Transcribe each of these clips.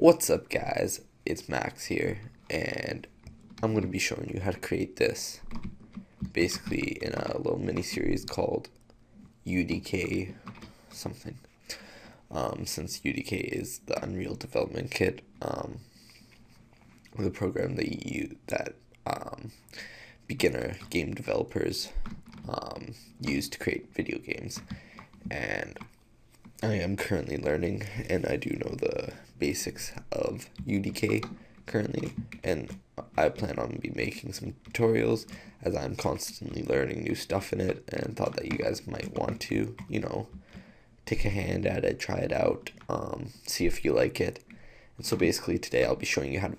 What's up guys, it's Max here, and I'm going to be showing you how to create this basically in a little mini series called UDK something. Since UDK is the Unreal Development Kit, the program that beginner game developers use to create video games, and I am currently learning, and I do know the basics of UDK currently, and I plan on be making some tutorials as I'm constantly learning new stuff in it, and thought that you guys might want to, take a hand at it, try it out, see if you like it. And so basically today I'll be showing you how to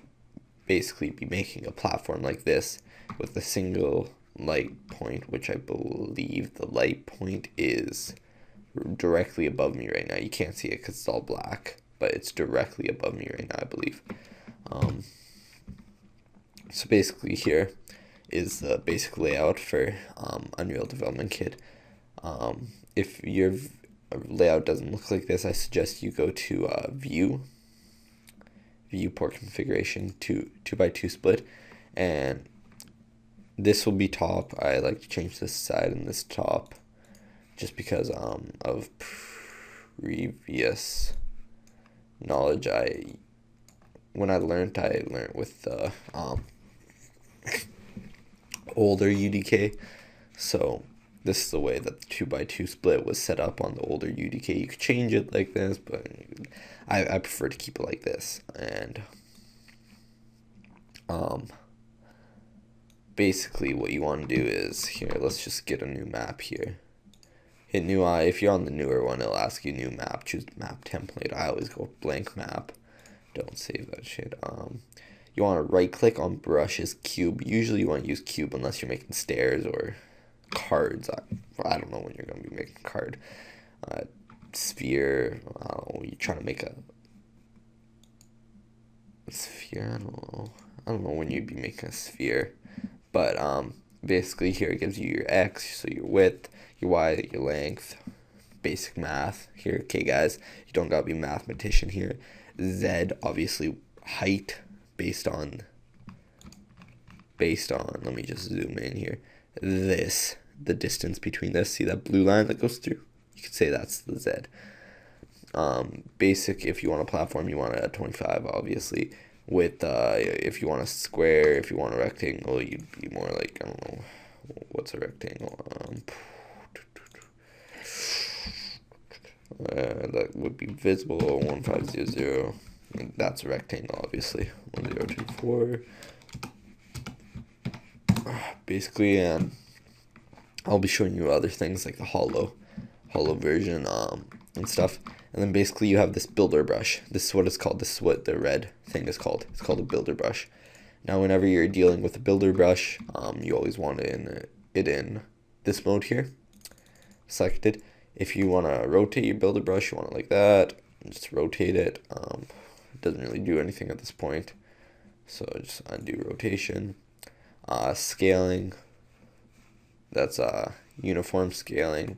basically be making a platform like this with a single light point, which I believe the light point is directly above me right now. You can't see it because it's all black, but it's directly above me right now, I believe. So basically here is the basic layout for Unreal Development Kit. If your layout doesn't look like this, I suggest you go to viewport configuration 2x2 split, and this will be top. I like to change this side and this top just because of previous knowledge. When I learned with the older UDK, so this is the way that the 2x2 split was set up on the older UDK. You could change it like this, but I prefer to keep it like this. And basically what you want to do is, here, let's just get a new map here. Hit new eye. If you're on the newer one, it'll ask you new map. Choose map template. I always go blank map. Don't save that shit. You want to right click on brushes, cube. Usually you want to use cube unless you're making stairs or cards. I don't know when you're going to be making a card. Sphere. You're trying to make a sphere. I don't know when you'd be making a sphere. But basically here it gives you your X, so your width, your Y, your length, basic math here. Okay guys, you don't gotta be a mathematician here. Z, obviously height based on, let me just zoom in here, the distance between this, see that blue line that goes through? You could say that's the Z. Basic, if you want a platform, you want it at 25, obviously. With if you want a square, if you want a rectangle, you'd be more like, I don't know, what's a rectangle? That would be visible, 1500. That's a rectangle, obviously. 1024. Basically, I'll be showing you other things like the hollow version and stuff. And then basically you have this builder brush. This is what it's called. This is what the red thing is called. It's called a builder brush. Now whenever you're dealing with a builder brush, you always want it in this mode here, selected. If you want to rotate your builder brush, you want it like that. Just rotate it. It doesn't really do anything at this point, so just undo rotation. Scaling, that's uniform scaling,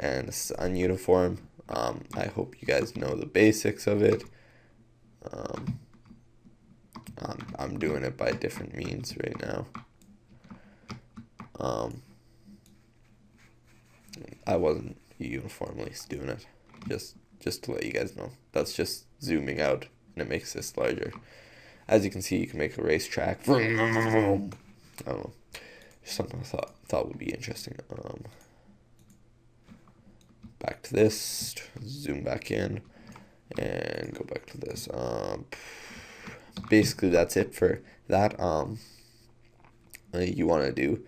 and this is ununiform. I hope you guys know the basics of it. I'm doing it by different means right now. I wasn't uniformly doing it, just to let you guys know. That's just zooming out, and it makes this larger. As you can see, you can make a racetrack. I don't know, something I thought would be interesting. Back to this, zoom back in, and go back to this. Basically that's it for that. You want to do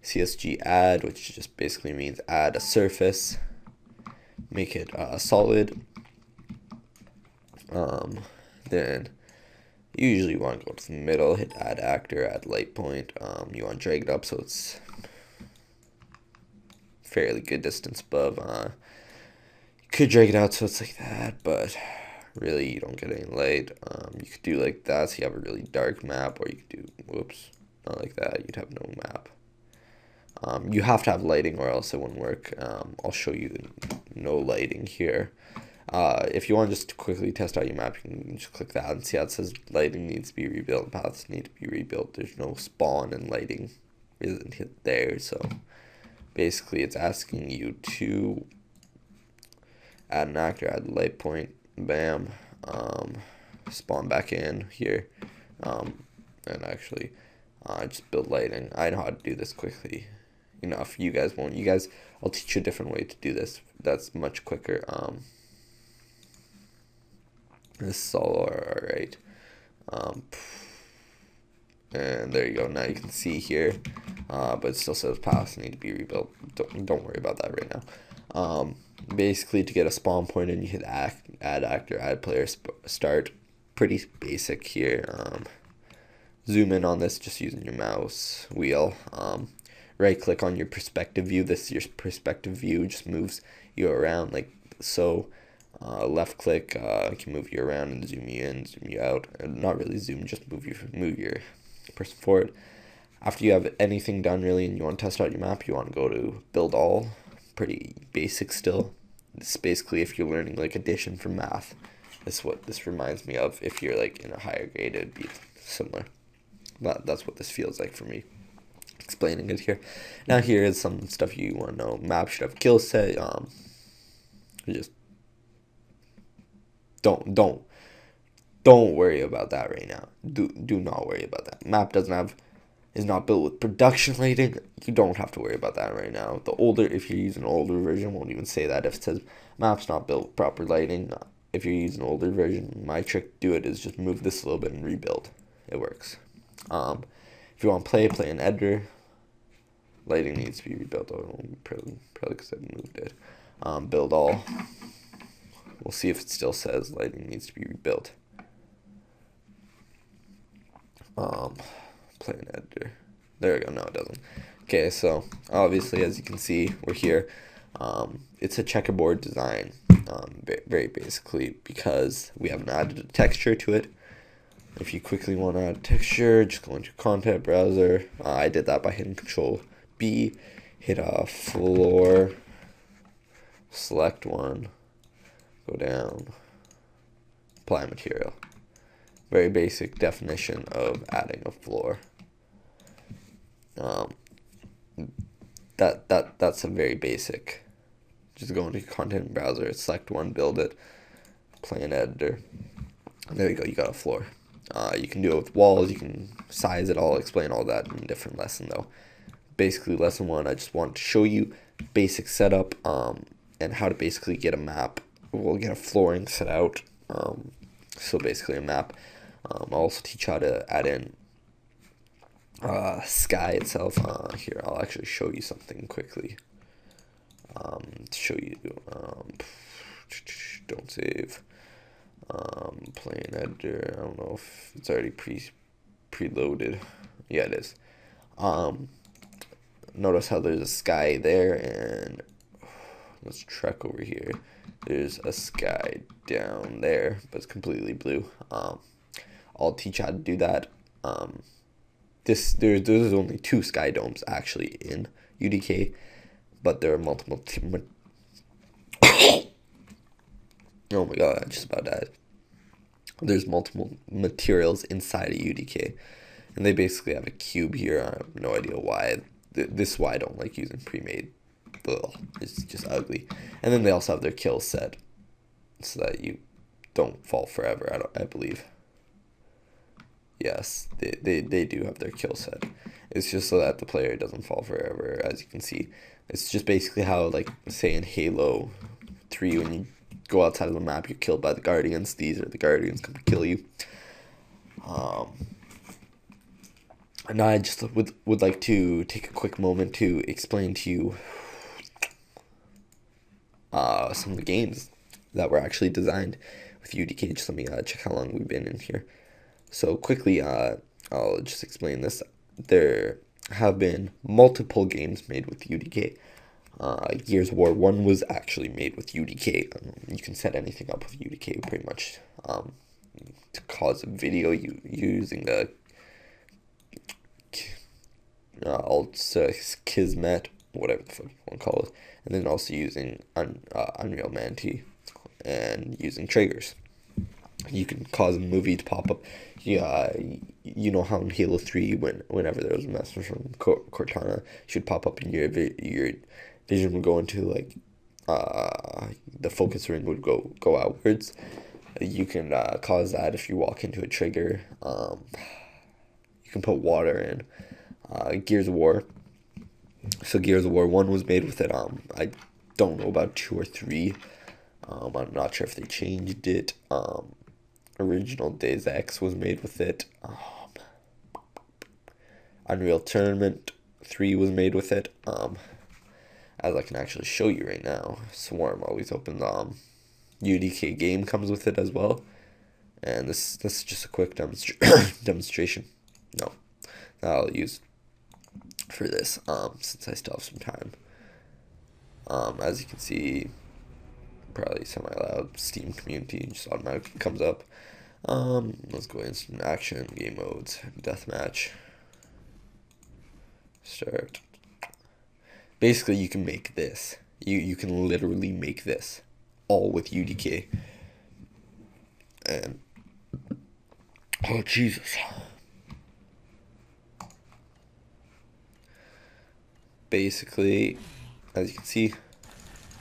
CSG add, which just basically means add a surface, make it solid. Then you usually want to go to the middle, hit add actor, add light point. You want to drag it up so it's fairly good distance above. You could drag it out so it's like that, but really you don't get any light. You could do like that, so you have a really dark map, or you could do, whoops, not like that, you'd have no map. You have to have lighting or else it wouldn't work. I'll show you no lighting here. If you want just to quickly test out your map, you can just click that and see how it says lighting needs to be rebuilt, paths need to be rebuilt. There's no spawn and lighting isn't hit there, so basically it's asking you to add an actor, add a light point, bam, spawn back in here, and actually just build lighting. I know how to do this quickly. If you guys won't, I'll teach you a different way to do this. That's much quicker. This is all alright. And there you go. Now you can see here, but it still says paths need to be rebuilt. Don't worry about that right now. Basically, to get a spawn point in, you hit add actor, add player, start. Pretty basic here. Zoom in on this just using your mouse wheel. Right click on your perspective view. This is your perspective view. Just moves you around like so. Left click can move you around and zoom you in, zoom you out. Not really zoom, just move your person forward. After you have anything done really and you want to test out your map, you want to go to build all. Pretty basic still. This is basically if you're learning like addition for math. That's what this reminds me of. If you're like in a higher grade, it'd be similar. That's what this feels like for me, explaining it here. Now here is some stuff you want to know. Map should have kill set. Just don't worry about that right now. Do not worry about that. Map is not built with production lighting. You don't have to worry about that right now. If you're using an older version, won't even say that. If it says map's not built with proper lighting, if you're using an older version, my trick to do it is just move this a little bit and rebuild. It works. If you want to play an editor. Lighting needs to be rebuilt. Probably because I moved it. Build all. We'll see if it still says lighting needs to be rebuilt. Play an editor. There we go. No, it doesn't. Okay, so obviously, as you can see, we're here. It's a checkerboard design, very basically, because we haven't added a texture to it. If you quickly want to add a texture, just go into content browser. I did that by hitting Control B, hit a floor, select one, go down, apply material. Very basic definition of adding a floor. That's a very basic. Just go into content browser, select one, build it, play an editor. There you go, you got a floor. You can do it with walls, you can size it all, explain all that in a different lesson though. Basically, lesson 1, I just want to show you basic setup and how to basically get a map. We'll get a flooring set out. So basically a map. I'll also teach how to add in sky itself. Here, I'll actually show you something quickly. To show you, don't save. Play an editor. I don't know if it's already preloaded. Yeah, it is. Notice how there's a sky there, and let's trek over here. There's a sky down there, but it's completely blue. I'll teach how to do that. There's only 2 sky domes actually in UDK, but there are multiple. Oh my god, I just about died. There's multiple materials inside a UDK, and they basically have a cube here. I have no idea why. This is why I don't like using pre-made. Ugh, it's just ugly. And then they also have their kill set, so that you don't fall forever. I believe. Yes, they do have their kill set. It's just so that the player doesn't fall forever. As you can see, it's just basically how, like, say in Halo 3, when you go outside of the map, you're killed by the Guardians. These are the Guardians come to kill you. And I just would like to take a quick moment to explain to you some of the games that were actually designed with UDK. Just let me check how long we've been in here. So quickly, I'll just explain this. There have been multiple games made with UDK. Gears of War 1 was actually made with UDK. You can set anything up with UDK pretty much to cause a video using the Kismet, whatever the fuck you want to call it, and then also using Unreal Manti. and using triggers. You can cause a movie to pop up. Yeah, you know how in Halo 3, whenever there was a message from Cortana, should pop up in your vision would go into like the focus ring would go outwards. You can cause that if you walk into a trigger. You can put water in. Gears of War. So Gears of War 1 was made with it. I don't know about 2 or 3. I'm not sure if they changed it. Original Days X was made with it. Unreal Tournament 3 was made with it. As I can actually show you right now. Swarm always opens. UDK game comes with it as well. And this is just a quick demonstration. No, that I'll use for this. Since I still have some time. As you can see, probably semi-loud. Steam community just automatically comes up. Let's go instant action, game modes, deathmatch. Start. Basically, you can make this. You can literally make this all with UDK. And oh Jesus. Basically, as you can see,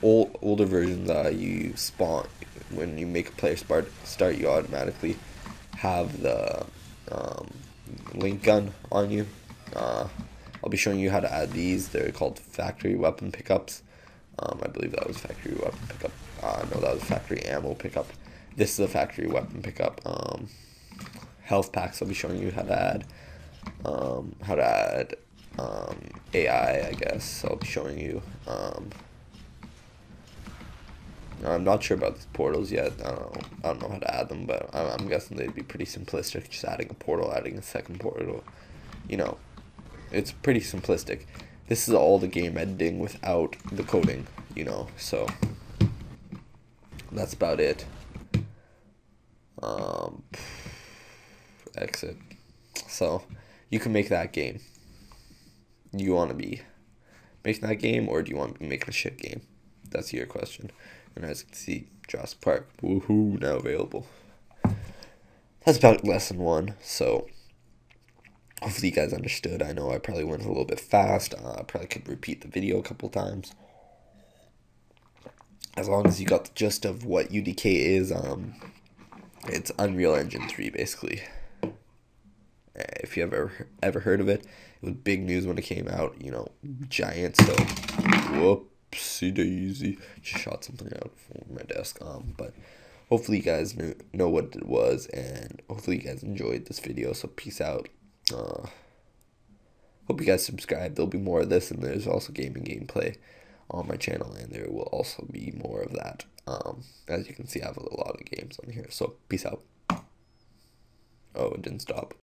older versions you spawn when you make a player start, you automatically have the link gun on you. I'll be showing you how to add these. They're called factory weapon pickups. I believe that was factory weapon pickup. No, that was factory ammo pickup. This is a factory weapon pickup. Health packs. I'll be showing you how to add. AI, I guess. I'll be showing you. I'm not sure about these portals yet. I don't know how to add them, but I'm guessing they'd be pretty simplistic. Just adding a portal, adding a second portal. You know, it's pretty simplistic. This is all the game editing without the coding, you know, so that's about it. Exit. So you can make that game. You want to be making that game, or do you want to be making a shit game? That's your question. And as you can see, Jurassic Park, woohoo, now available. That's about lesson 1. So hopefully you guys understood. I know I probably went a little bit fast. I probably could repeat the video a couple times. As long as you got the gist of what UDK is, it's Unreal Engine 3 basically. If you ever heard of it, it was big news when it came out. You know, giant. So whoopsie daisy, just shot something out from my desk. But hopefully you guys know what it was, and hopefully you guys enjoyed this video. So peace out. Hope you guys subscribe. There'll be more of this, and there's also gaming gameplay on my channel, and there will also be more of that. As you can see, I have a lot of games on here. So peace out. Oh, it didn't stop.